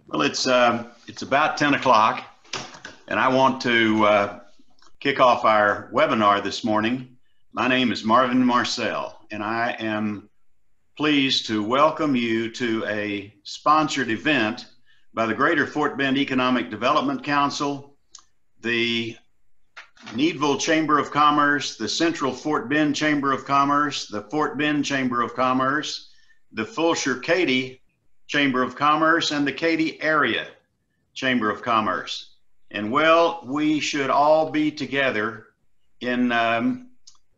Well, it's about 10 o'clock, and I want to kick off our webinar this morning. My name is Marvin Marcell, and I am pleased to welcome you to a sponsored event by the Greater Fort Bend Economic Development Council, the Needville Chamber of Commerce, the Central Fort Bend Chamber of Commerce, the Fort Bend Chamber of Commerce, the Fulshear-Katy Chamber of Commerce, and the Katy Area Chamber of Commerce. And well, we should all be together in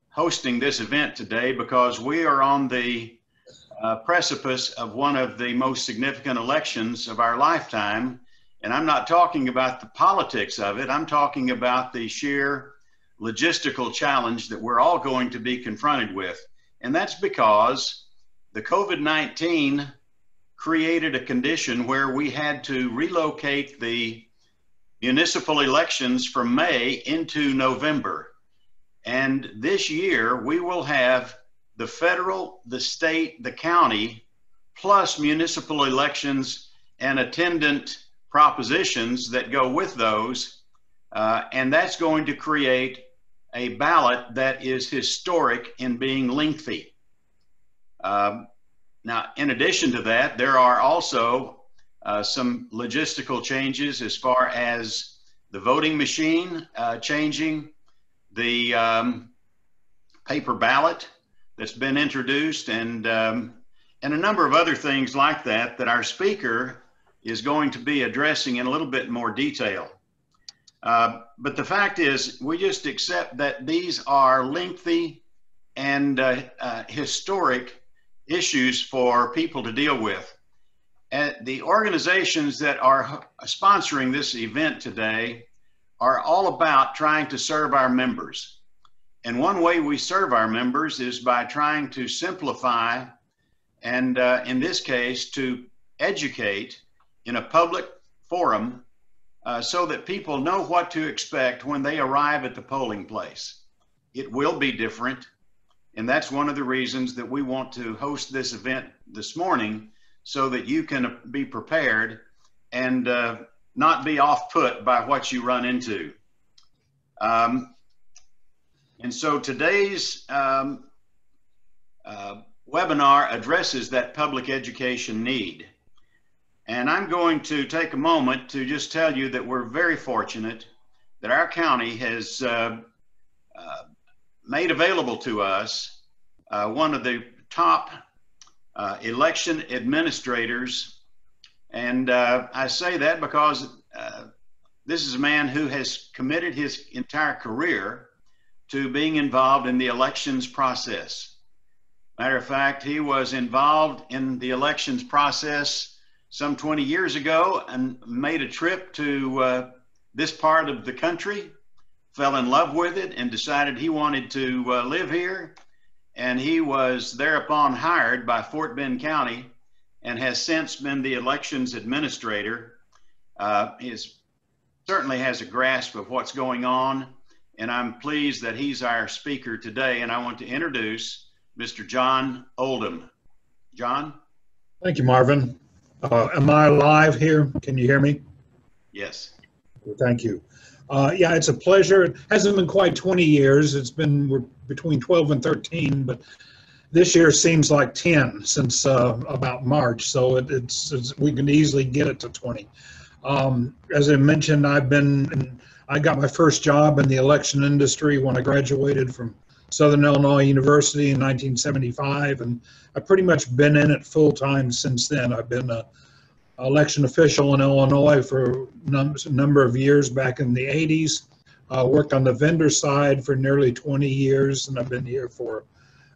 hosting this event today because we are on the precipice of one of the most significant elections of our lifetime. And I'm not talking about the politics of it. I'm talking about the sheer logistical challenge that we're all going to be confronted with. And that's because the COVID-19 created a condition where we had to relocate the municipal elections from May into November. And this year we will have the federal, the state, the county, plus municipal elections and attendant propositions that go with those. And that's going to create a ballot that is historic in being lengthy. Now, in addition to that, there are also some logistical changes as far as the voting machine changing, the paper ballot that's been introduced, and a number of other things like that that our speaker is going to be addressing in a little bit more detail. But the fact is, we just accept that these are lengthy and historic issues for people to deal with. And the organizations that are sponsoring this event today are all about trying to serve our members. And one way we serve our members is by trying to simplify and in this case to educate in a public forum so that people know what to expect when they arrive at the polling place. It will be different, and that's one of the reasons that we want to host this event this morning so that you can be prepared and not be off-put by what you run into. And so today's webinar addresses that public education need. And I'm going to take a moment to just tell you that we're very fortunate that our county has made available to us one of the top election administrators. And I say that because this is a man who has committed his entire career to being involved in the elections process. Matter of fact, he was involved in the elections process some 20 years ago and made a trip to this part of the country, fell in love with it, and decided he wanted to live here. And he was thereupon hired by Fort Bend County and has since been the elections administrator. He certainly has a grasp of what's going on, and I'm pleased that he's our speaker today. And I want to introduce Mr. John Oldham. John? Thank you, Marvin. Am I live here? Can you hear me? Yes. Thank you. Yeah, it's a pleasure. It hasn't been quite 20 years. We're between 12 and 13, but this year seems like 10 since about March, so we can easily get it to 20. As I mentioned, I got my first job in the election industry when I graduated from Southern Illinois University in 1975, and I've pretty much been in it full time since then. I've been an election official in Illinois for a number of years back in the 80s, worked on the vendor side for nearly 20 years, and I've been here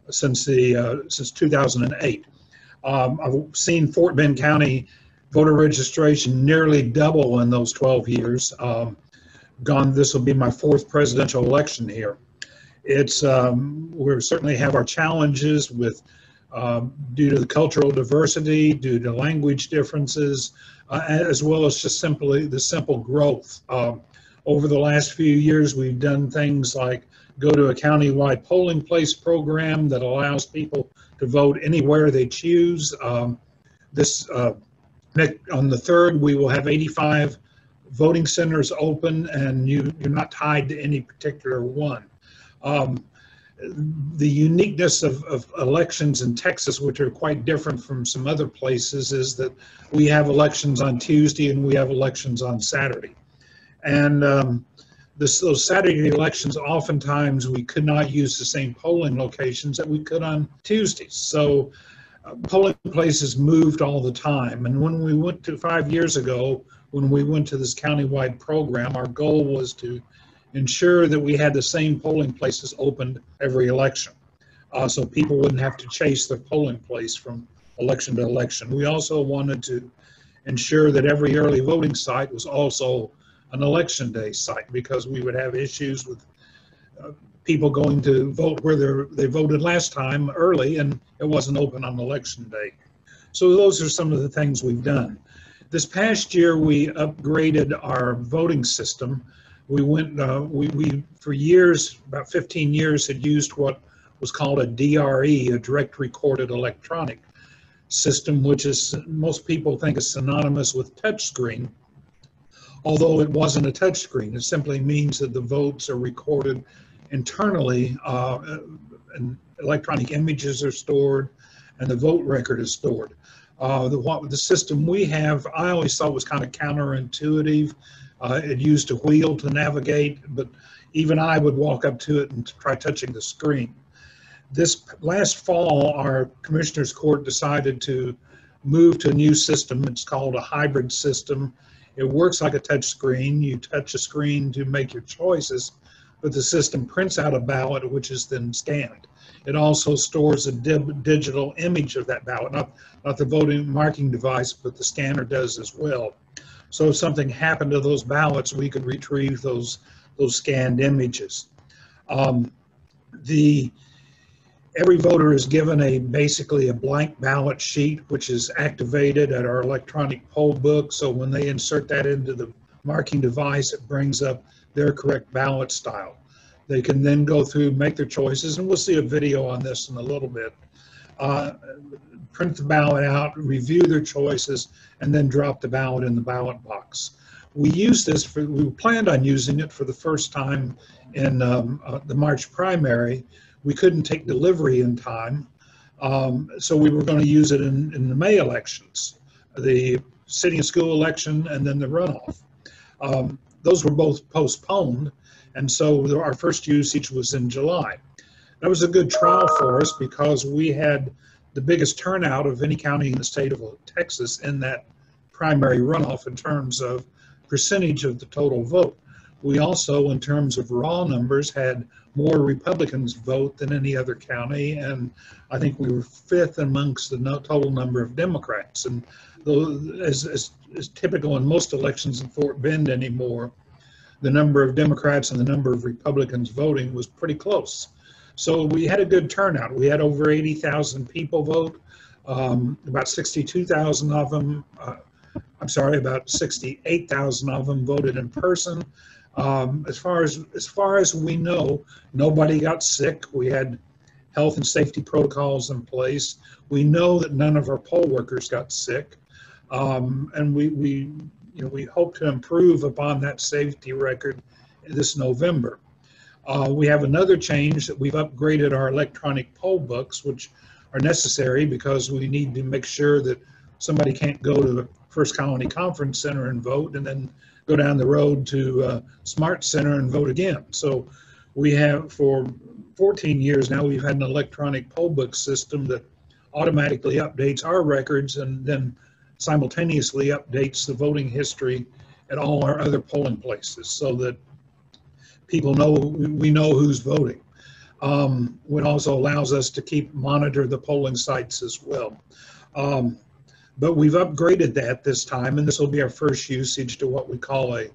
since 2008. I've seen Fort Bend County voter registration nearly double in those 12 years. This will be my fourth presidential election here. We certainly have our challenges with due to the cultural diversity, due to language differences, as well as just simply the simple growth. Over the last few years, we've done things like go to a countywide polling place program that allows people to vote anywhere they choose. This On the 3rd, we will have 85 voting centers open, and you're not tied to any particular one. The uniqueness of elections in Texas, which are quite different from some other places, is that we have elections on Tuesday and we have elections on Saturday. And those Saturday elections, oftentimes we could not use the same polling locations that we could on Tuesdays. So polling places moved all the time. And when we went to 5 years ago, when we went to this countywide program, our goal was to ensure that we had the same polling places opened every election, so people wouldn't have to chase their polling place from election to election. We also wanted to ensure that every early voting site was also an election day site, because we would have issues with people going to vote where they voted last time early and it wasn't open on election day. So those are some of the things we've done. This past year, we upgraded our voting system. We went, we for years, about 15 years, had used what was called a DRE, a direct recorded electronic system, which is, most people think is synonymous with touchscreen, although it wasn't a touchscreen. It simply means that the votes are recorded internally, and electronic images are stored, and the vote record is stored. The system we have, I always thought was kind of counterintuitive. It used a wheel to navigate, but even I would walk up to it and try touching the screen. This last fall, our Commissioners Court decided to move to a new system. It's called a hybrid system. It works like a touch screen. You touch a screen to make your choices, but the system prints out a ballot, which is then scanned. It also stores a digital image of that ballot, not the voting marking device, but the scanner does as well. So if something happened to those ballots, we could retrieve those scanned images. Every voter is given basically a blank ballot sheet, which is activated at our electronic poll book. So when they insert that into the marking device, it brings up their correct ballot style. They can then go through, make their choices, and we'll see a video on this in a little bit. Print the ballot out, review their choices, and then drop the ballot in the ballot box. We planned on using it for the first time in the March primary. We couldn't take delivery in time, so we were going to use it in the May elections, the city and school election, and then the runoff. Those were both postponed, and so our first usage was in July. That was a good trial for us because we had the biggest turnout of any county in the state of Texas in that primary runoff in terms of percentage of the total vote. We also, in terms of raw numbers, had more Republicans vote than any other county, and I think we were 5th amongst the total number of Democrats. And as typical in most elections in Fort Bend anymore, the number of Democrats and the number of Republicans voting was pretty close. So we had a good turnout. We had over 80,000 people vote. About 62,000 of them, about 68,000 of them voted in person. As far as we know, nobody got sick. We had health and safety protocols in place. We know that none of our poll workers got sick, and we hope to improve upon that safety record this November. We have another change that we've upgraded our electronic poll books, which are necessary because we need to make sure that somebody can't go to the First Colony Conference Center and vote and then go down the road to Smart Center and vote again. So we have, for 14 years now, we've had an electronic poll book system that automatically updates our records and then simultaneously updates the voting history at all our other polling places so that people know, we know who's voting. It also allows us to monitor the polling sites as well. But we've upgraded that this time, and this will be our first usage to what we call a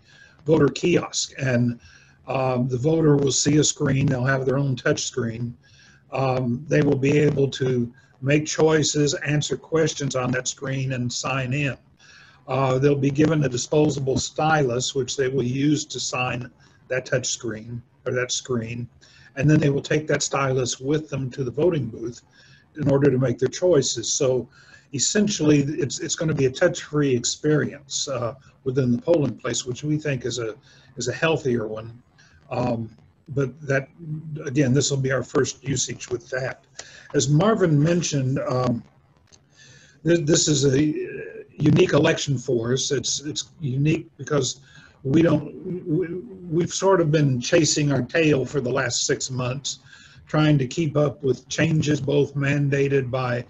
voter kiosk. And the voter will see a screen, they'll have their own touch screen. They will be able to make choices, answer questions on that screen, and sign in. They'll be given a disposable stylus, which they will use to sign that touch screen or that screen, and then they will take that stylus with them to the voting booth in order to make their choices. So essentially it's going to be a touch-free experience within the polling place, which we think is a healthier one. But that, again, this will be our first usage with that. As Marvin mentioned, this is a unique election for us. It's unique because we've sort of been chasing our tail for the last 6 months, trying to keep up with changes both mandated by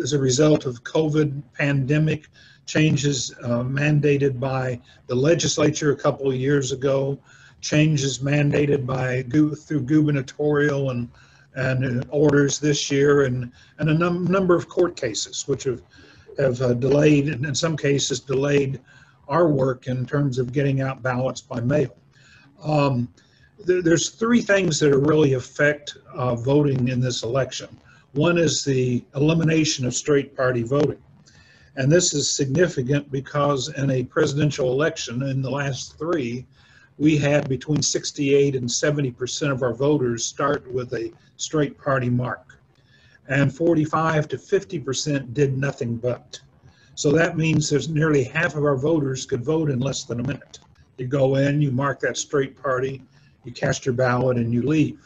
as a result of COVID pandemic, changes mandated by the legislature a couple of years ago, changes mandated by through gubernatorial and orders this year, and a number of court cases which have delayed, and in some cases delayed our work in terms of getting out ballots by mail. There's three things that really affect voting in this election. One is the elimination of straight party voting. And this is significant because in a presidential election in the last three, we had between 68 and 70% of our voters start with a straight party mark. And 45 to 50% did nothing but. So that means there's nearly half of our voters could vote in less than a minute. You go in, you mark that straight party, you cast your ballot, and you leave.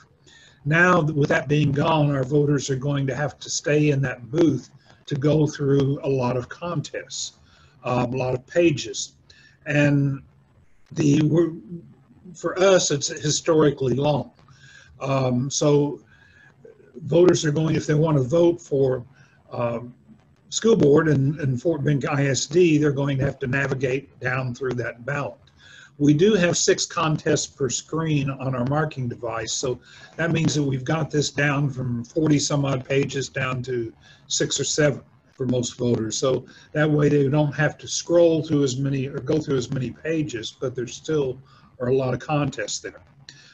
Now, with that being gone, our voters are going to have to stay in that booth to go through a lot of contests, a lot of pages. And for us, it's historically long. So voters are going, if they want to vote for school board in Fort Bend ISD, they're going to have to navigate down through that ballot. We do have 6 contests per screen on our marking device, so that means that we've got this down from 40 some odd pages down to 6 or 7 for most voters. So that way they don't have to scroll through as many or go through as many pages, but there still are a lot of contests there.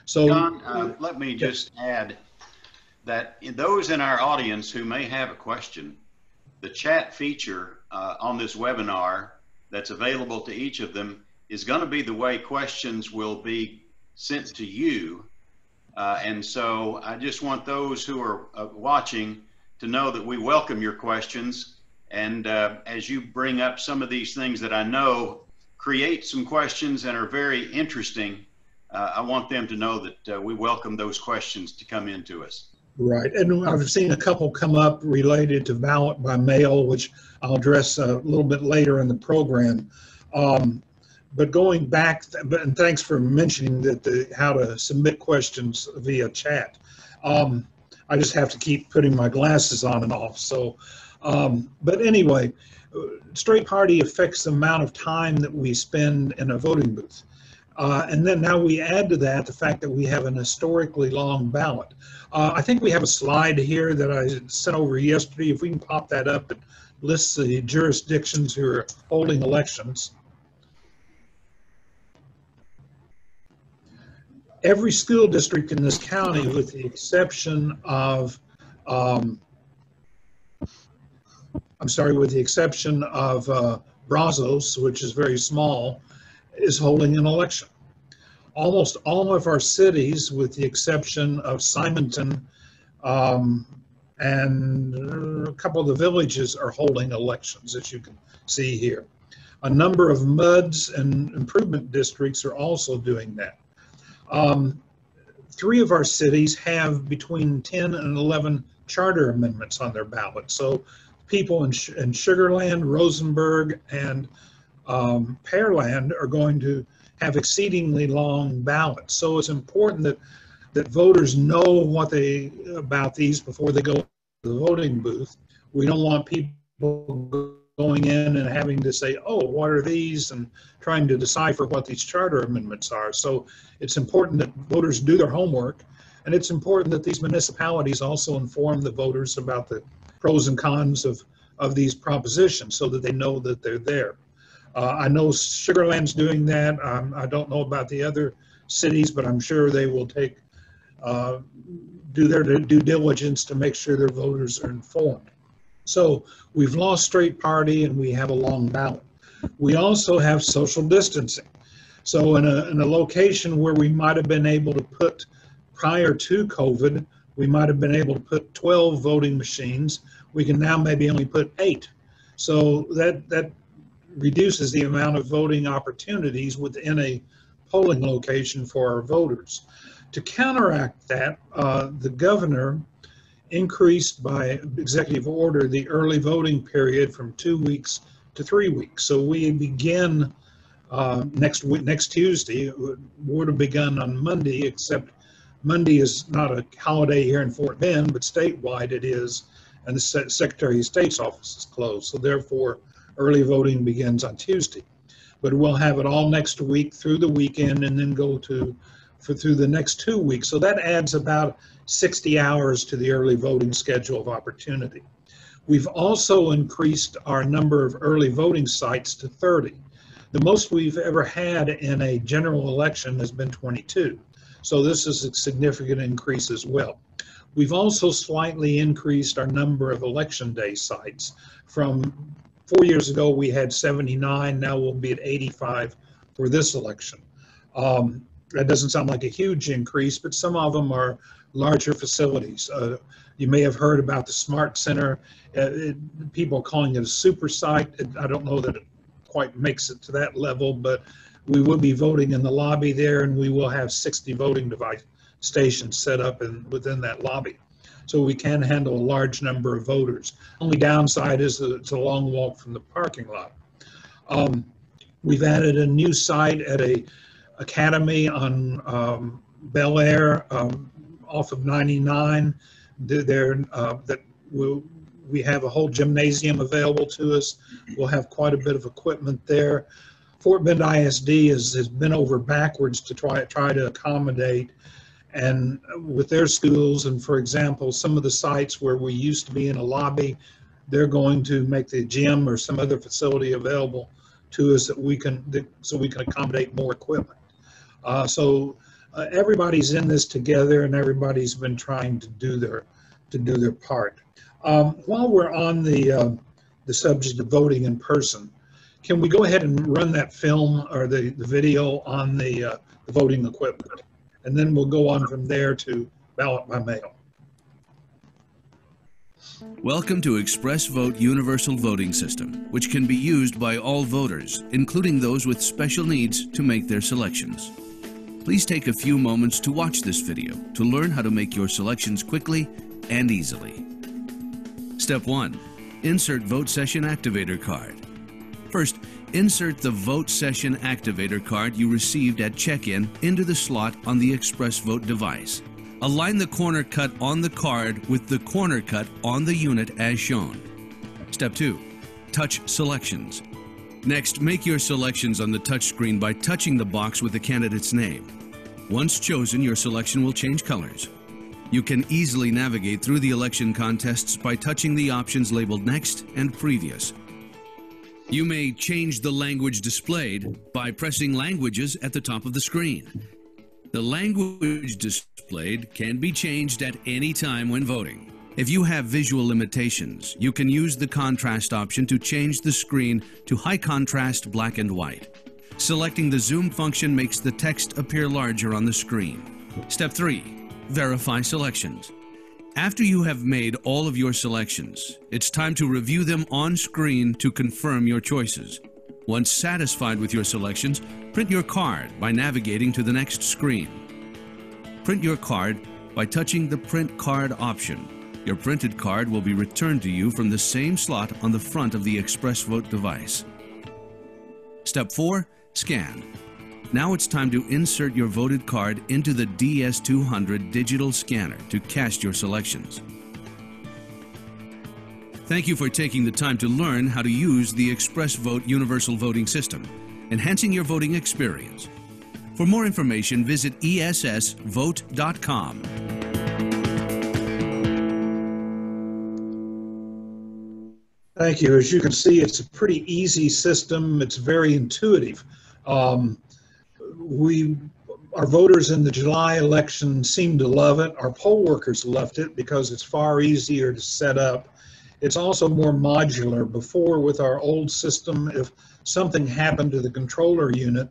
So John, let me just add that those in our audience who may have a question, the chat feature on this webinar that's available to each of them is going to be the way questions will be sent to you. And so I just want those who are watching to know that we welcome your questions. And as you bring up some of these things that I know create some questions and are very interesting, I want them to know that we welcome those questions to come into us. Right, and I've seen a couple come up related to ballot by mail, which I'll address a little bit later in the program. But going back, and thanks for mentioning that how to submit questions via chat. I just have to keep putting my glasses on and off. So, but anyway, straight party affects the amount of time that we spend in a voting booth. And then now we add to that the fact that we have an historically long ballot. I think we have a slide here that I sent over yesterday. If we can pop that up, it lists the jurisdictions who are holding elections. Every school district in this county, with the exception of, Brazos, which is very small, is holding an election. Almost all of our cities, with the exception of Simonton and a couple of the villages, are holding elections, as you can see here. A number of MUDs and improvement districts are also doing that. 3 of our cities have between 10 and 11 charter amendments on their ballot. So people in Sugar Land, Rosenberg, and Pearland are going to have exceedingly long ballots. So it's important that voters know about these before they go to the voting booth. We don't want people going in and having to say, oh, what are these, and trying to decipher what these charter amendments are. So it's important that voters do their homework, and it's important that these municipalities also inform the voters about the pros and cons of these propositions so that they know that they're there. I know Sugar Land's doing that. I don't know about the other cities, but I'm sure they will do their due diligence to make sure their voters are informed. So we've lost straight party and we have a long ballot. We also have social distancing. So in a location where we might have been able to put, prior to COVID, we might have been able to put 12 voting machines. we can now maybe only put 8. So that reduces the amount of voting opportunities within a polling location for our voters. To counteract that, the governor increased by executive order the early voting period from 2 weeks to 3 weeks. So we begin next Tuesday. It would have begun on Monday, except Monday is not a holiday here in Fort Bend, but statewide it is, and the Secretary of State's office is closed. So therefore, early voting begins on Tuesday. But we'll have it all next week through the weekend, and then go through the next 2 weeks. So that adds about 60 hours to the early voting schedule of opportunity. We've also increased our number of early voting sites to 30. The most we've ever had in a general election has been 22. So this is a significant increase as well. We've also slightly increased our number of election day sites. From 4 years ago, we had 79. Now we'll be at 85 for this election. That doesn't sound like a huge increase, but some of them are larger facilities. You may have heard about the Smart Center. People are calling it a super site. I don't know that it quite makes it to that level, but we will be voting in the lobby there, and we will have 60 voting device stations set up within that lobby. So we can handle a large number of voters. Only downside is that it's a long walk from the parking lot. We've added a new site at a academy on Bel Air off of 99. We have a whole gymnasium available to us. We'll have quite a bit of equipment there. Fort Bend ISD has been over backwards to try to accommodate, and with their schools, and for example, some of the sites where we used to be in a lobby, they're going to make the gym or some other facility available to us so we can accommodate more equipment. Everybody's in this together, and everybody's been trying to do their part. While we're on the subject of voting in person, can we go ahead and run that film or the video on the voting equipment? And then we'll go on from there to ballot by mail. Welcome to Express Vote Universal Voting System, which can be used by all voters, including those with special needs, to make their selections. Please take a few moments to watch this video to learn how to make your selections quickly and easily. Step 1. Insert Vote Session Activator card. First, insert the Vote Session Activator card you received at check-in into the slot on the Express Vote device. Align the corner cut on the card with the corner cut on the unit as shown. Step 2. Touch Selections. Next, make your selections on the touchscreen by touching the box with the candidate's name. Once chosen, your selection will change colors. You can easily navigate through the election contests by touching the options labeled Next and Previous. You may change the language displayed by pressing Languages at the top of the screen. The language displayed can be changed at any time when voting. If you have visual limitations, you can use the contrast option to change the screen to high contrast black and white. Selecting the zoom function makes the text appear larger on the screen. Step 3. Verify selections. After you have made all of your selections, it's time to review them on screen to confirm your choices. Once satisfied with your selections, print your card by navigating to the next screen. Print your card by touching the Print Card option. Your printed card will be returned to you from the same slot on the front of the Express Vote device. Step 4. Scan. Now it's time to insert your voted card into the DS200 digital scanner to cast your selections. Thank you for taking the time to learn how to use the Express Vote Universal Voting System, enhancing your voting experience. For more information, visit ESSVote.com. Thank you. As you can see, it's a pretty easy system. It's very intuitive. Our voters in the July election seemed to love it. Our poll workers loved it because it's far easier to set up. It's also more modular. Before, with our old system, if something happened to the controller unit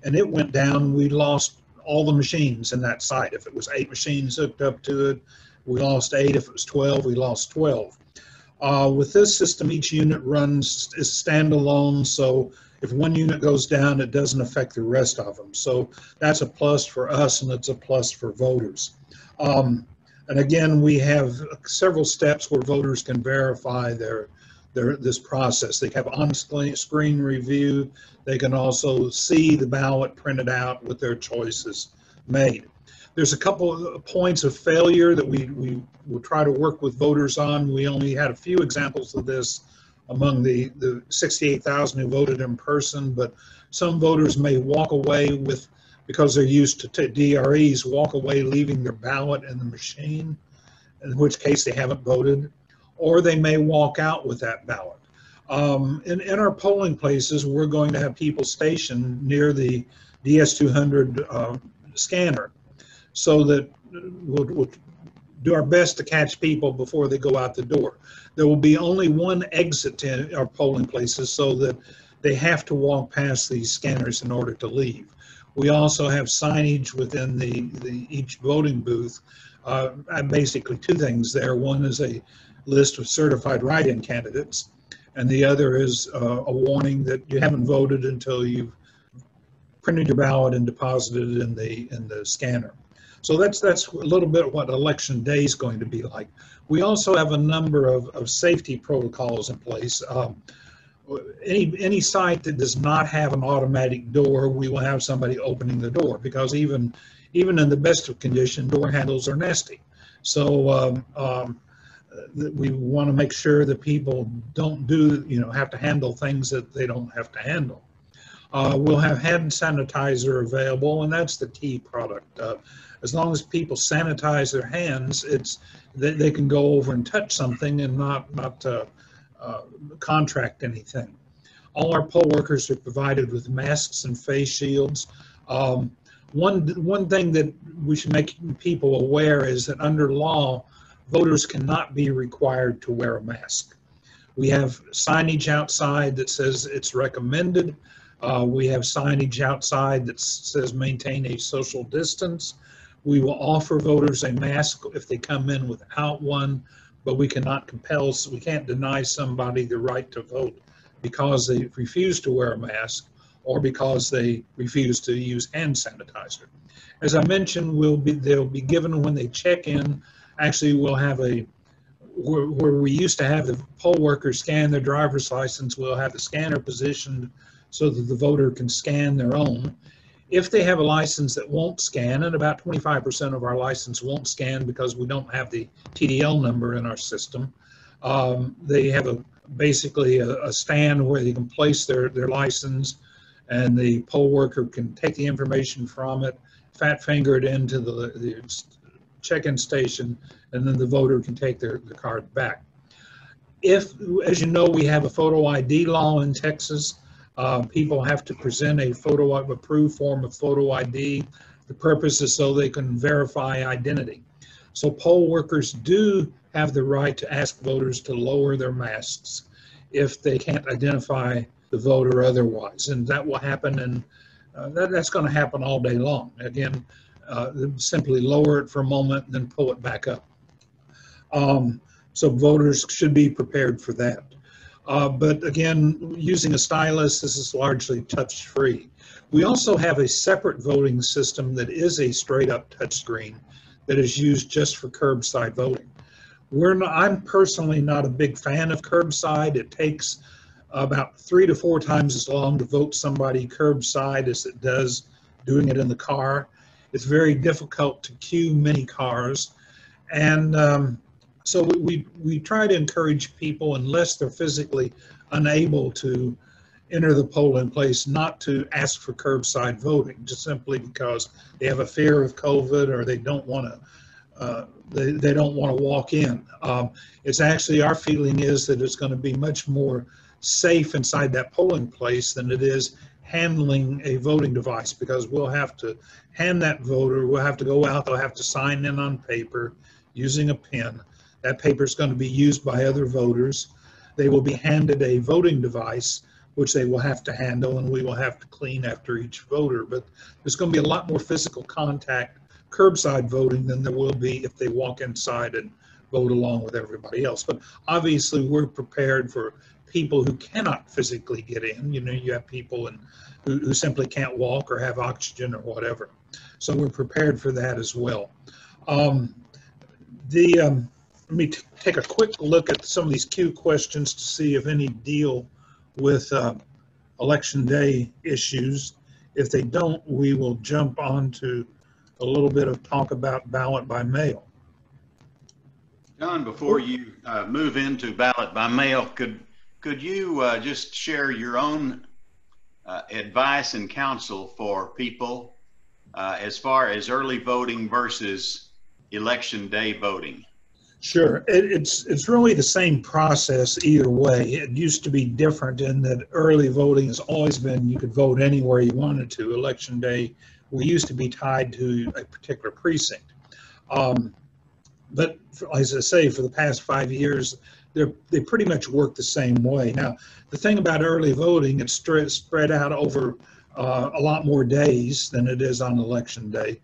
and it went down, we lost all the machines in that site. If it was 8 machines hooked up to it, we lost 8. If it was 12, we lost 12. With this system, each unit is standalone, so if one unit goes down, it doesn't affect the rest of them. So that's a plus for us, and it's a plus for voters. And again, we have several steps where voters can verify this process. They have on-screen review. They can also see the ballot printed out with their choices made. There's a couple of points of failure that we will try to work with voters on. We only had a few examples of this among the 68,000 who voted in person, but some voters may walk away with, because they're used to DREs, walk away leaving their ballot in the machine, in which case they haven't voted, or they may walk out with that ballot. In our polling places, we're going to have people stationed near the DS200 scanner, so that we'll do our best to catch people before they go out the door. There will be only one exit to our polling places, so that they have to walk past these scanners in order to leave. We also have signage within each voting booth. Basically two things there. One is a list of certified write-in candidates, and the other is a warning that you haven't voted until you've printed your ballot and deposited it in the scanner. So that's a little bit what election day is going to be like. We also have a number of safety protocols in place. Any site that does not have an automatic door, we will have somebody opening the door, because even in the best of condition, door handles are nasty. So we want to make sure that people don't have to handle things that they don't have to handle. We'll have hand sanitizer available, and that's the key product. As long as people sanitize their hands, they can go over and touch something and not contract anything. All our poll workers are provided with masks and face shields. One thing that we should make people aware is that under law, voters cannot be required to wear a mask. We have signage outside that says it's recommended. We have signage outside that says maintain a social distance. We will offer voters a mask if they come in without one, but we cannot compel, we can't deny somebody the right to vote because they refuse to wear a mask or because they refuse to use hand sanitizer. As I mentioned, they'll be given when they check in. Actually, we'll have where we used to have the poll workers scan their driver's license, we'll have the scanner positioned so that the voter can scan their own. If they have a license that won't scan, and about 25% of our license won't scan because we don't have the TDL number in our system, they have basically a stand where they can place their license, and the poll worker can take the information from it, fat finger it into the check-in station, and then the voter can take the card back. If, as you know, we have a photo ID law in Texas, people have to present a approved form of photo ID. The purpose is so they can verify identity. So poll workers do have the right to ask voters to lower their masks if they can't identify the voter otherwise, and that will happen, and that's going to happen all day long. Again, simply lower it for a moment and then pull it back up. So voters should be prepared for that. But again, using a stylus, this is largely touch-free. We also have a separate voting system that is a straight-up touchscreen that is used just for curbside voting. I'm personally not a big fan of curbside. It takes about 3 to 4 times as long to vote somebody curbside as it does doing it in the car. It's very difficult to queue many cars, and so we try to encourage people, unless they're physically unable to enter the polling place, not to ask for curbside voting, just simply because they have a fear of COVID or they don't want to they don't want to walk in. It's actually, our feeling is that it's going to be much more safe inside that polling place than it is handling a voting device, because we'll have to hand that voter, we'll have to go out, they'll have to sign in on paper using a pen. That paper is going to be used by other voters. They will be handed a voting device, which they will have to handle, and we will have to clean after each voter. But there's going to be a lot more physical contact curbside voting than there will be if they walk inside and vote along with everybody else. But obviously, we're prepared for people who cannot physically get in. You know, you have people who simply can't walk or have oxygen or whatever. So we're prepared for that as well. Let me take a quick look at some of these Q questions to see if any deal with Election Day issues. If they don't, we will jump on to a little bit of talk about ballot by mail. John, before you move into ballot by mail, could you just share your own advice and counsel for people as far as early voting versus Election Day voting? Sure. It's really the same process either way. It used to be different in that early voting has always been you could vote anywhere you wanted to. Election Day, we used to be tied to a particular precinct. But as I say, for the past 5 years, they pretty much work the same way. Now, the thing about early voting, it's spread out over a lot more days than it is on Election Day.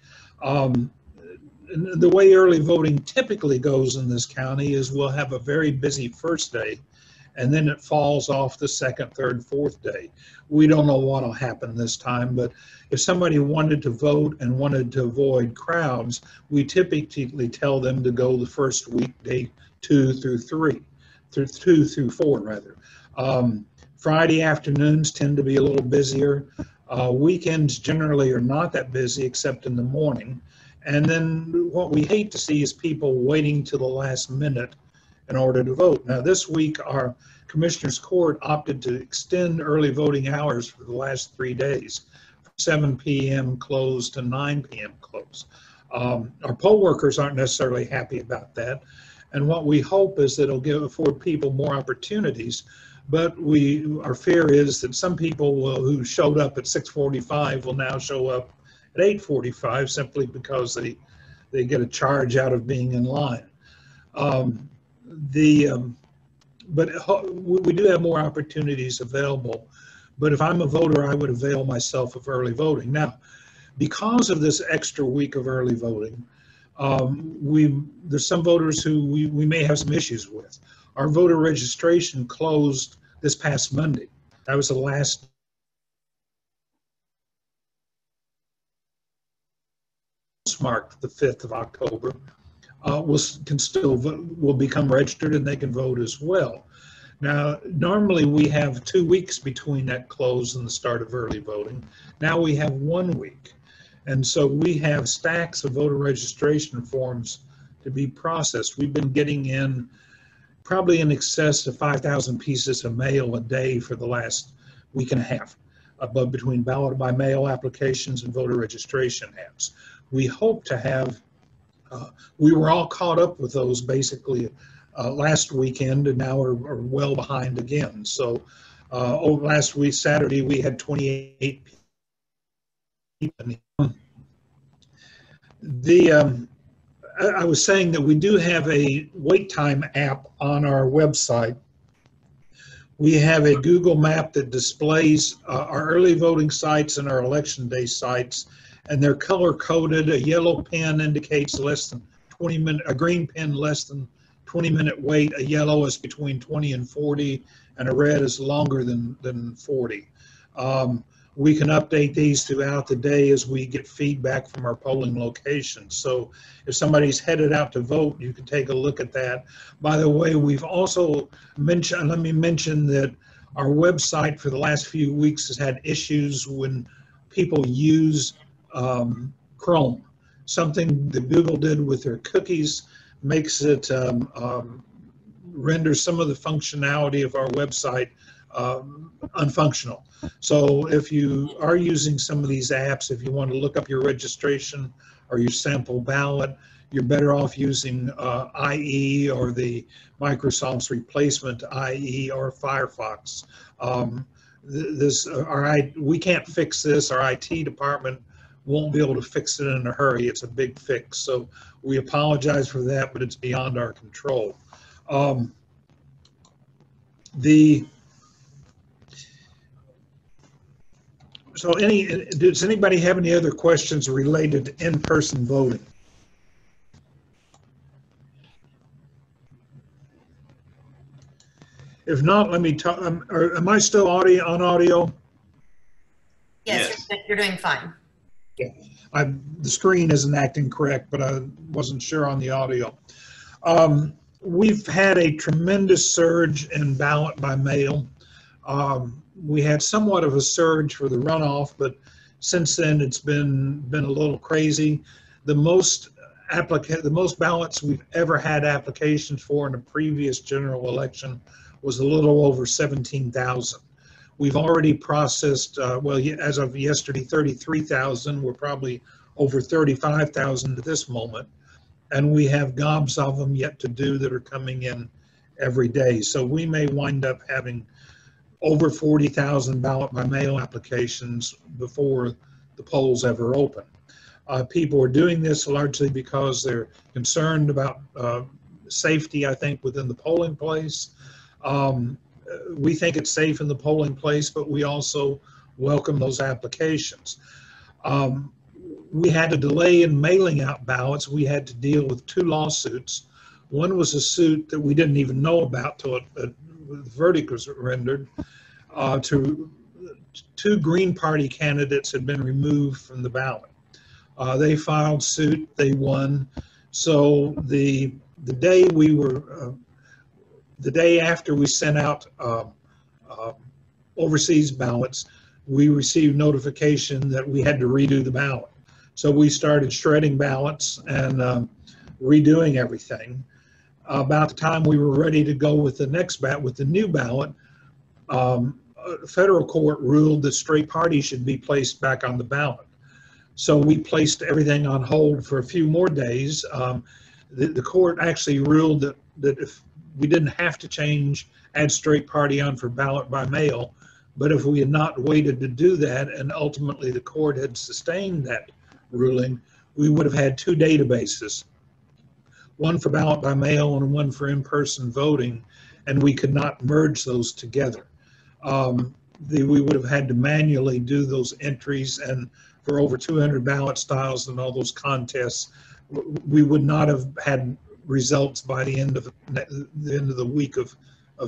The way early voting typically goes in this county is we'll have a very busy first day, and then it falls off the second, third, fourth day. We don't know what will happen this time, but if somebody wanted to vote and wanted to avoid crowds, we typically tell them to go the first weekday 2 through 4 rather. Friday afternoons tend to be a little busier. Weekends generally are not that busy except in the morning. And then what we hate to see is people waiting till the last minute in order to vote. Now, this week, our Commissioners Court opted to extend early voting hours for the last 3 days, from 7 p.m. close to 9 p.m. close. Our poll workers aren't necessarily happy about that. And what we hope is that it'll afford people more opportunities. But our fear is that some people who showed up at 6:45 will now show up at 8:45 simply because they get a charge out of being in line. But we do have more opportunities available. But if I'm a voter, I would avail myself of early voting. Now, because of this extra week of early voting, there's some voters who we may have some issues with. Our voter registration closed this past Monday. That was the last marked the 5th of October, will become registered and they can vote as well. Now, normally we have 2 weeks between that close and the start of early voting. Now we have 1 week. And so we have stacks of voter registration forms to be processed. We've been getting in probably in excess of 5,000 pieces of mail a day for the last week and a half, between ballot by mail applications and voter registration apps. We hope to have, we were all caught up with those basically last weekend, and now are well behind again. So last week, Saturday, we had 28 people. I was saying that we do have a wait time app on our website. We have a Google map that displays our early voting sites and our election day sites, and they're color coded. A yellow pen indicates less than 20 minutes, a green pen less than 20-minute wait, a yellow is between 20 and 40, and a red is longer than 40. We can update these throughout the day as we get feedback from our polling locations. So if somebody's headed out to vote, you can take a look at that. By the way, we've also mentioned, let me mention that our website for the last few weeks has had issues when people use Chrome. Something that Google did with their cookies makes it render some of the functionality of our website unfunctional. So if you are using some of these apps, if you want to look up your registration or your sample ballot, you're better off using IE or the Microsoft's replacement IE or Firefox. We can't fix this. Our IT department won't be able to fix it in a hurry. It's a big fix. So we apologize for that, but it's beyond our control. So does anybody have any other questions related to in-person voting? If not, let me talk. Am I still on audio? Yes, you're doing fine. Yeah, the screen isn't acting correct, but I wasn't sure on the audio. We've had a tremendous surge in ballot by mail. We had somewhat of a surge for the runoff, but since then it's been a little crazy. The most ballots we've ever had applications for in a previous general election was a little over 17,000. We've already processed, as of yesterday, 33,000. We're probably over 35,000 at this moment. And we have gobs of them yet to do that are coming in every day. So we may wind up having over 40,000 ballot by mail applications before the polls ever open. People are doing this largely because they're concerned about safety, I think, within the polling place. We think it's safe in the polling place, but we also welcome those applications. We had a delay in mailing out ballots. We had to deal with 2 lawsuits. One was a suit that we didn't even know about till the verdict was rendered. To 2 Green Party candidates had been removed from the ballot. They filed suit, they won. So the day after we sent out overseas ballots, we received notification that we had to redo the ballot. So we started shredding ballots and redoing everything. About the time we were ready to go with the new ballot, federal court ruled that straight parties should be placed back on the ballot. So we placed everything on hold for a few more days. The court actually ruled that if we didn't have to add straight party on for ballot by mail, but if we had not waited to do that, and ultimately the court had sustained that ruling, we would have had 2 databases, one for ballot by mail and one for in-person voting, and we could not merge those together. We would have had to manually do those entries, and for over 200 ballot styles and all those contests, we would not have had results by the end of the week of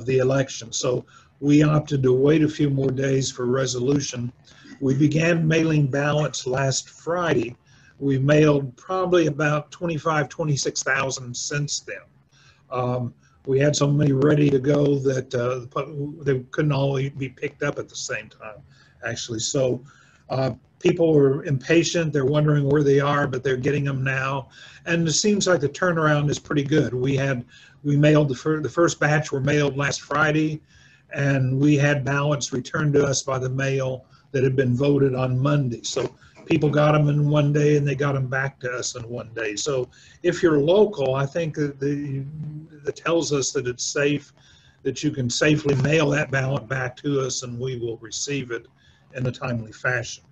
the election. So we opted to wait a few more days for resolution. We began mailing ballots last Friday. We mailed probably about 26,000 since then. We had so many ready to go that they couldn't all be picked up at the same time, actually. So people are impatient. They're wondering where they are, but they're getting them now. And it seems like the turnaround is pretty good. We mailed the first batch were mailed last Friday, and we had ballots returned to us by the mail that had been voted on Monday. So people got them in one day and they got them back to us in one day. So if you're local, I think that tells us that it's safe, that you can safely mail that ballot back to us and we will receive it in a timely fashion.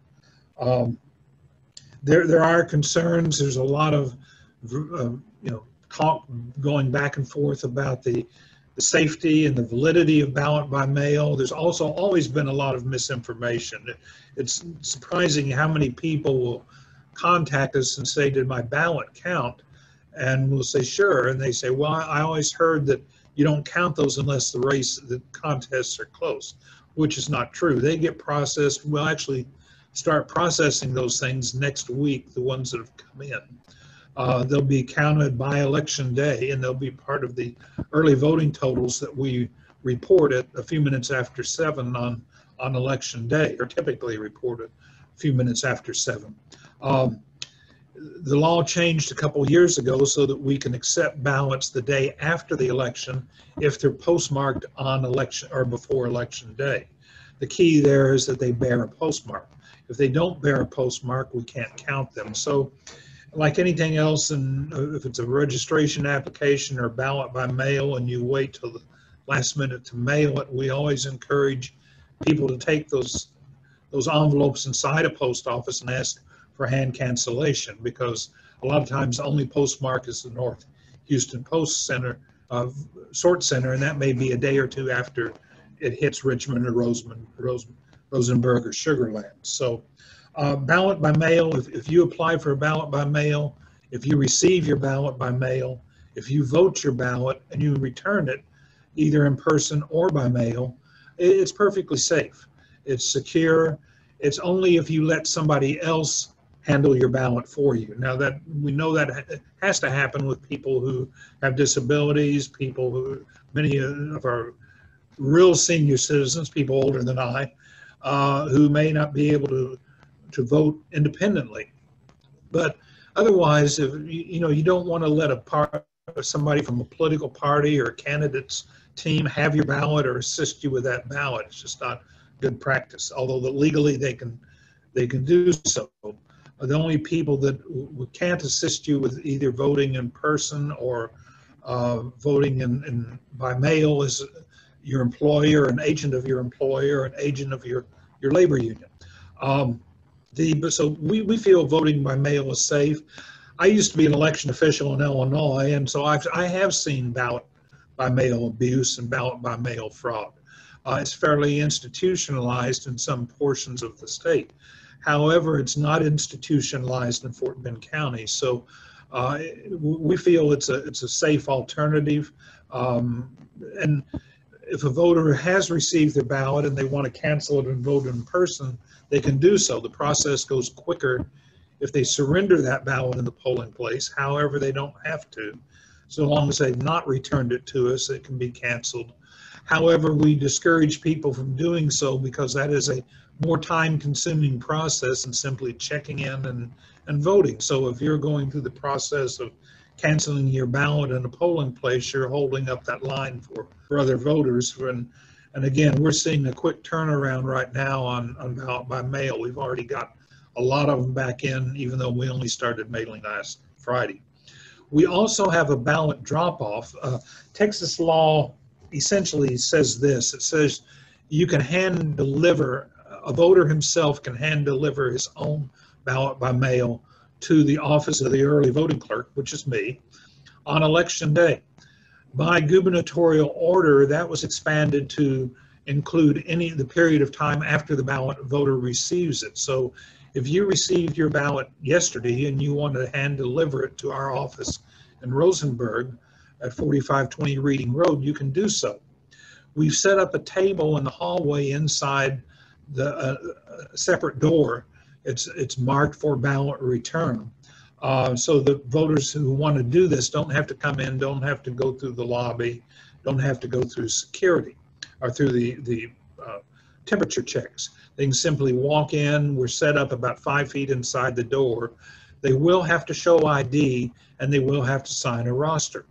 There are concerns. There's a lot of talk going back and forth about the safety and the validity of ballot by mail. There's also always been a lot of misinformation. It's surprising how many people will contact us and say, did my ballot count? And we'll say, sure. And they say, well, I always heard that you don't count those unless the contests are close, which is not true. They get processed. We'll actually start processing those things next week, the ones that have come in. They'll be counted by election day, and they'll be part of the early voting totals that we report at a few minutes after 7 on election day, or typically reported a few minutes after 7. The law changed a couple years ago so that we can accept ballots the day after the election if they're postmarked on election or before election day. The key there is that they bear a postmark. If they don't bear a postmark, we can't count them. So like anything else, and if it's a registration application or ballot by mail and you wait till the last minute to mail it, we always encourage people to take those envelopes inside a post office and ask for hand cancellation, because a lot of times the only postmark is the North Houston Post Center, Sort Center, and that may be a day or two after it hits Richmond or Rosenberg or Sugar Land. So ballot by mail, if you apply for a ballot by mail, if you receive your ballot by mail, if you vote your ballot and you return it, either in person or by mail, it's perfectly safe. It's secure. It's only if you let somebody else handle your ballot for you. Now that we know that has to happen with people who have disabilities, people who, many of our real senior citizens, people older than I, who may not be able to vote independently. But otherwise, if you don't want to let somebody from a political party or a candidate's team have your ballot or assist you with that ballot. It's just not good practice. Although legally they can do so. The only people that can't assist you with either voting in person or voting by mail is your employer, an agent of your employer, an agent of your labor union. So we feel voting by mail is safe. I used to be an election official in Illinois, and so I have seen ballot by mail abuse and ballot by mail fraud. It's fairly institutionalized in some portions of the state. However, it's not institutionalized in Fort Bend County. So we feel it's a safe alternative. And if a voter has received their ballot and they want to cancel it and vote in person, they can do so. The process goes quicker if they surrender that ballot in the polling place. However, they don't have to. So long as they've not returned it to us, it can be canceled. However, we discourage people from doing so because that is a more time-consuming process than simply checking in and voting. So if you're going through the process of canceling your ballot in a polling place, you're holding up that line for other voters. And again, we're seeing a quick turnaround right now on ballot by mail. We've already got a lot of them back in, even though we only started mailing last Friday. We also have a ballot drop-off. Texas law essentially says this. It says you can hand deliver, a voter himself can hand deliver his own ballot by mail to the office of the early voting clerk, which is me, on election day. By gubernatorial order, that was expanded to include the period of time after the ballot voter receives it. So if you received your ballot yesterday and you want to hand deliver it to our office in Rosenberg at 4520 Reading Road, you can do so. We've set up a table in the hallway inside the separate door. It's marked for ballot return. So the voters who want to do this don't have to come in, don't have to go through the lobby, don't have to go through security or through the temperature checks. They can simply walk in. We're set up about 5 feet inside the door. They will have to show ID and they will have to sign a roster.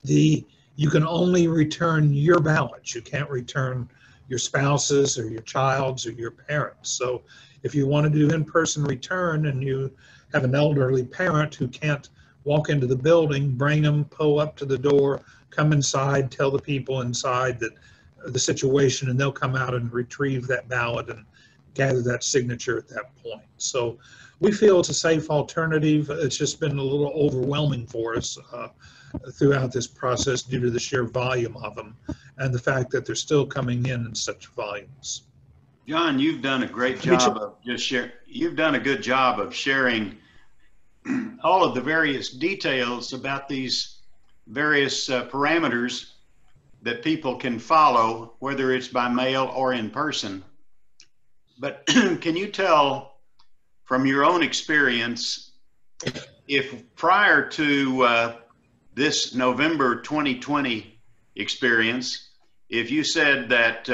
You can only return your ballots. You can't return your spouse's or your child's or your parents. So if you want to do in-person return and you have an elderly parent who can't walk into the building, bring them, pull up to the door, come inside, tell the people inside that the situation, and they'll come out and retrieve that ballot and gather that signature at that point. So we feel it's a safe alternative. It's just been a little overwhelming for us throughout this process due to the sheer volume of them and the fact that they're still coming in such volumes. John, you've done a great job of you've done a good job of sharing all of the various details about these various parameters that people can follow, whether it's by mail or in person. But can you tell from your own experience, if prior to this November 2020 experience, if you said that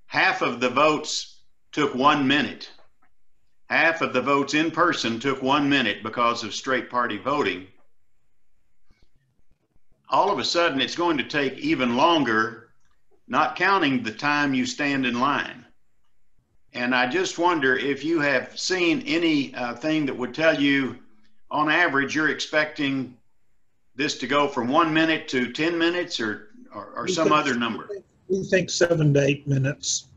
half of the votes took 1 minute, half of the votes in person took 1 minute because of straight party voting, all of a sudden it's going to take even longer, not counting the time you stand in line. And I just wonder if you have seen anything that would tell you, on average, you're expecting this to go from 1 minute to 10 minutes or some other number. We think 7 to 8 minutes.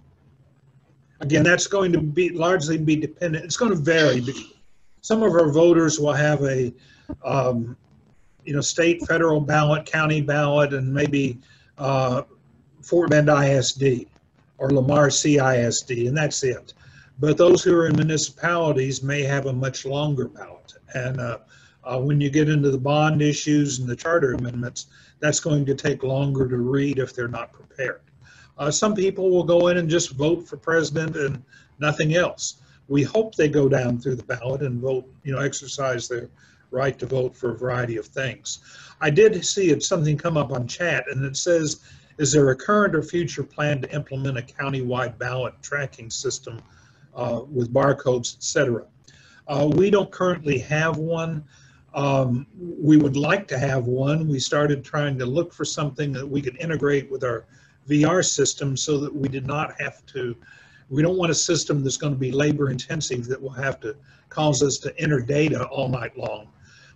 Again, that's going to largely be dependent. It's going to vary because some of our voters will have a state, federal ballot, county ballot, and maybe Fort Bend ISD or Lamar CISD, and that's it. But those who are in municipalities may have a much longer ballot. And When you get into the bond issues and the charter amendments, that's going to take longer to read if they're not prepared. Some people will go in and just vote for president and nothing else. We hope they go down through the ballot and vote, exercise their right to vote for a variety of things. I did see something come up on chat, and it says, is there a current or future plan to implement a countywide ballot tracking system with barcodes, etc.? We don't currently have one. We would like to have one. We started trying to look for something that we could integrate with our VR system so that we did not have to, we don't want a system that's going to be labor intensive that will have to cause us to enter data all night long.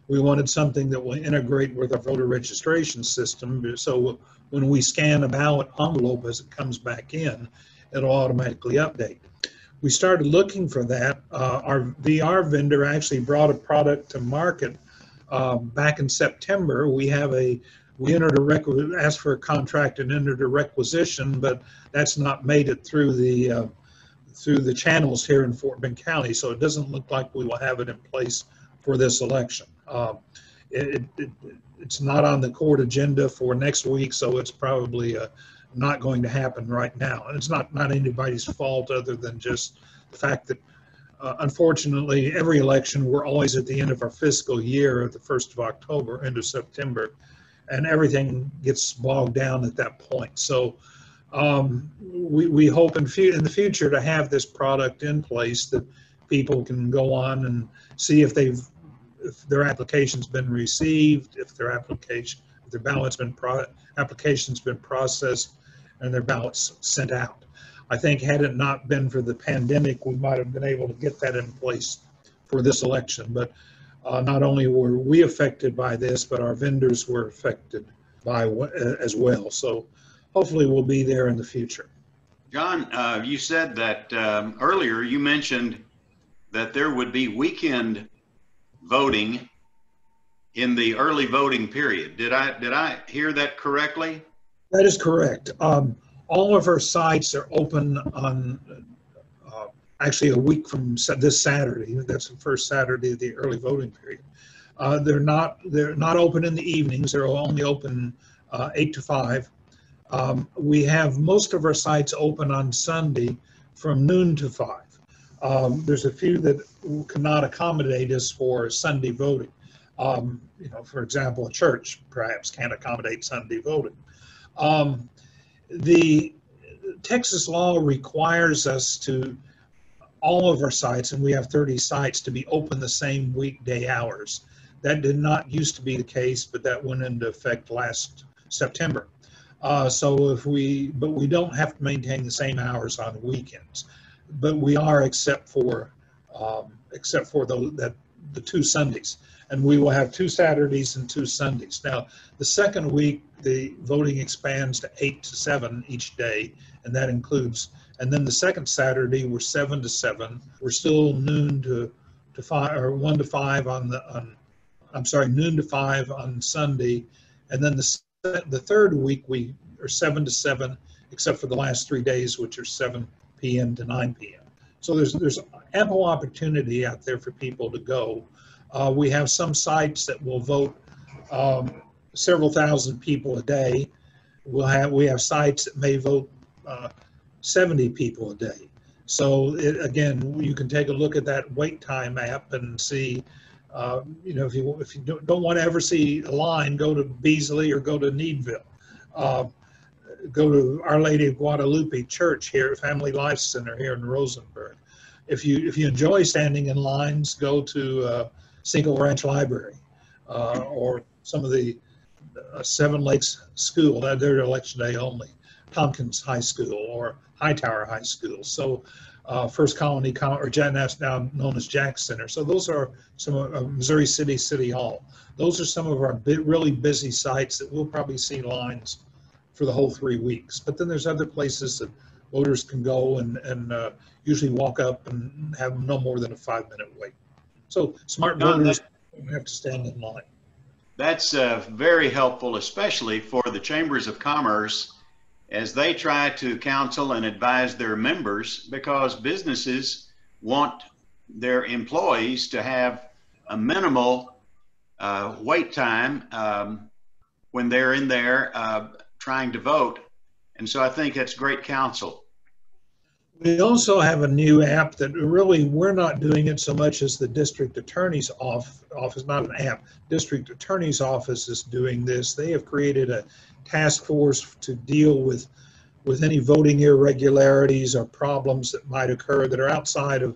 We wanted something that will integrate with our voter registration system, so when we scan a ballot envelope as it comes back in, it'll automatically update. We started looking for that. Our VR vendor actually brought a product to market back in September. We entered asked for a contract and entered a requisition, but that's not made it through the channels here in Fort Bend County, so it doesn't look like we will have it in place for this election. It's not on the court agenda for next week, so it's probably not going to happen right now. And it's not anybody's fault other than just the fact that unfortunately every election we're always at the end of our fiscal year at the 1st of October, end of September, and everything gets bogged down at that point. So we hope in the future to have this product in place that people can go on and see if their application's been received, if their ballot's been application's been processed, and their ballots sent out. I think had it not been for the pandemic, we might have been able to get that in place for this election. But not only were we affected by this, but our vendors were affected by as well. So hopefully we'll be there in the future. John, you said that earlier you mentioned that there would be weekend voting in the early voting period. Did I hear that correctly? That is correct. All of our sites are open on actually a week from this Saturday. That's the first Saturday of the early voting period. They're not open in the evenings. They're only open 8 to 5. We have most of our sites open on Sunday from noon to 5. There's a few that cannot accommodate us for Sunday voting. For example, a church perhaps can't accommodate Sunday voting. The Texas law requires us to, all of our sites, and we have 30 sites, to be open the same weekday hours. That did not used to be the case, but that went into effect last September. But we don't have to maintain the same hours on weekends, but we are except for the 2 Sundays. And we will have 2 Saturdays and 2 Sundays. Now, the second week, the voting expands to 8 to 7 each day, and that includes, and then the second Saturday, we're 7 to 7. We're still noon to 5, or 1 to 5 noon to 5 on Sunday. And then the third week, we are 7 to 7, except for the last 3 days, which are 7 p.m. to 9 p.m. So there's ample opportunity out there for people to go. We have some sites that will vote several thousand people a day. We have sites that may vote 70 people a day. So again, you can take a look at that wait time app and see, if you don't want to ever see a line, go to Beasley or go to Needville. Go to Our Lady of Guadalupe Church here, Family Life Center here in Rosenberg. If you enjoy standing in lines, go to Cinco Ranch Library or some of the Seven Lakes School. They're election day only. Tompkins High School or Hightower High School. So First Colony, or that's now known as Jack Center. So those are some of Missouri City Hall. Those are some of our really busy sites that we'll probably see lines for the whole 3 weeks. But then there's other places that voters can go and usually walk up and have no more than a 5-minute wait. So smart voters don't have to stand in line. That's very helpful, especially for the Chambers of Commerce as they try to counsel and advise their members, because businesses want their employees to have a minimal wait time when they're in there trying to vote. And so I think that's great counsel. We also have a new app that really we're not doing it so much as the district attorney's office, not an app. District attorney's office is doing this. They have created a task force to deal with any voting irregularities or problems that might occur that are outside of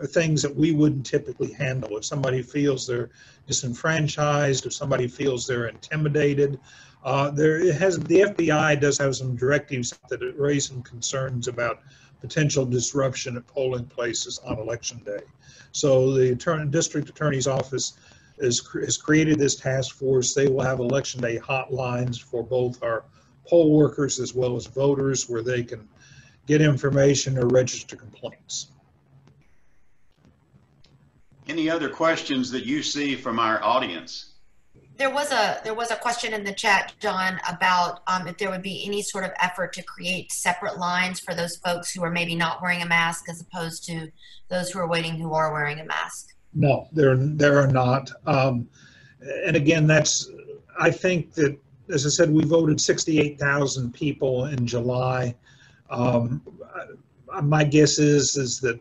things that we wouldn't typically handle. If somebody feels they're disenfranchised, if somebody feels they're intimidated, the FBI does have some directives that raise some concerns about potential disruption at polling places on election day. So the district attorney's office has created this task force. They will have election day hotlines for both our poll workers as well as voters where they can get information or register complaints. Any other questions that you see from our audience? There was a question in the chat, John, about if there would be any sort of effort to create separate lines for those folks who are maybe not wearing a mask as opposed to those who are waiting who are wearing a mask. No, there are not. And again, I think that, as I said, we voted 68,000 people in July. My guess is that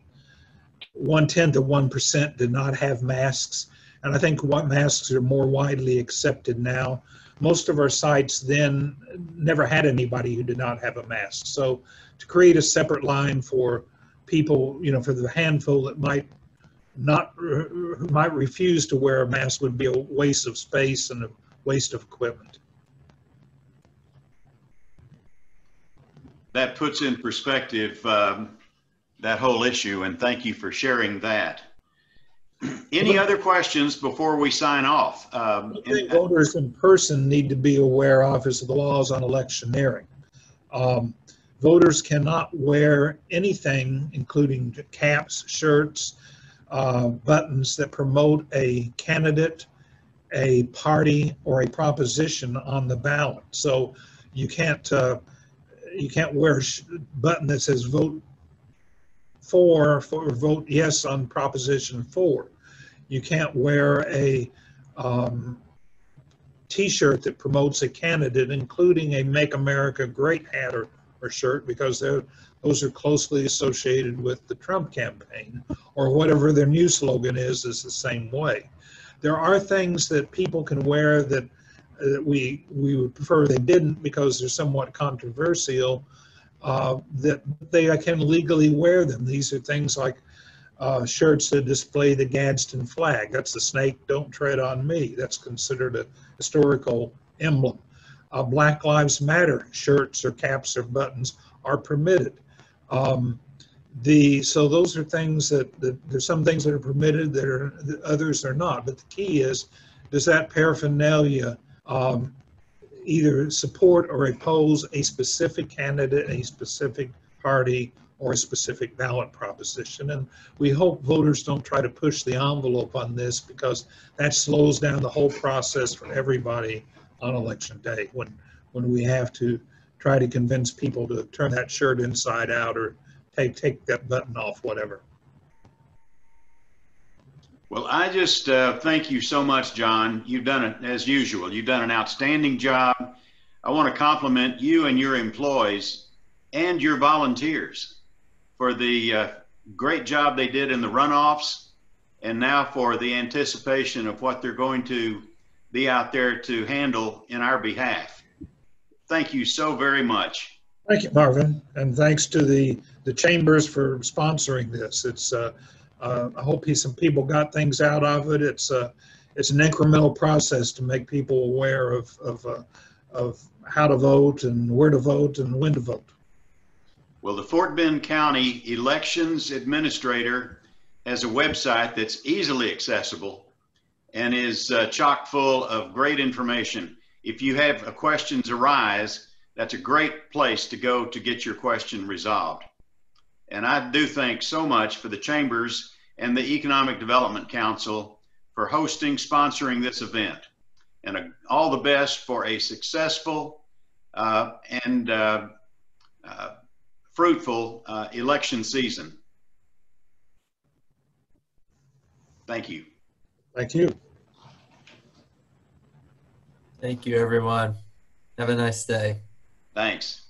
1/10 of 1% did not have masks. And I think what masks are more widely accepted now. Most of our sites then never had anybody who did not have a mask. So to create a separate line for people, for the handful that might refuse to wear a mask would be a waste of space and a waste of equipment. That puts in perspective that whole issue, and thank you for sharing that. Any other questions before we sign off? Voters in person need to be aware of is the laws on electioneering. Voters cannot wear anything, including caps, shirts, buttons that promote a candidate, a party, or a proposition on the ballot. So you can't wear a button that says vote for or vote yes on proposition 4. You can't wear a t-shirt that promotes a candidate, including a Make America Great hat or shirt, because those are closely associated with the Trump campaign, or whatever their new slogan is the same way. There are things that people can wear that we would prefer they didn't because they're somewhat controversial, that they can legally wear them. These are things like shirts that display the Gadsden flag. That's the snake, don't tread on me. That's considered a historical emblem. Black Lives Matter shirts or caps or buttons are permitted. So those are things that there's some things that are permitted, that others are not. But the key is, does that paraphernalia either support or oppose a specific candidate, a specific party, or a specific ballot proposition? And we hope voters don't try to push the envelope on this, because that slows down the whole process for everybody on election day when we have to try to convince people to turn that shirt inside out or take that button off, whatever. Well, I just thank you so much, John. You've done it as usual. You've done an outstanding job. I want to compliment you and your employees and your volunteers for the great job they did in the runoffs, and now for the anticipation of what they're going to be out there to handle in our behalf. Thank you so very much. Thank you, Marvin, and thanks to the chambers for sponsoring this. It's I hope some people got things out of it. It's an incremental process to make people aware of how to vote and where to vote and when to vote. Well, the Fort Bend County Elections Administrator has a website that's easily accessible and is chock full of great information. If you have questions arise, that's a great place to go to get your question resolved. And I do thank so much for the chambers and the Economic Development Council for hosting, sponsoring this event. And all the best for a successful and fruitful election season. Thank you. Thank you. Thank you, everyone. Have a nice day. Thanks.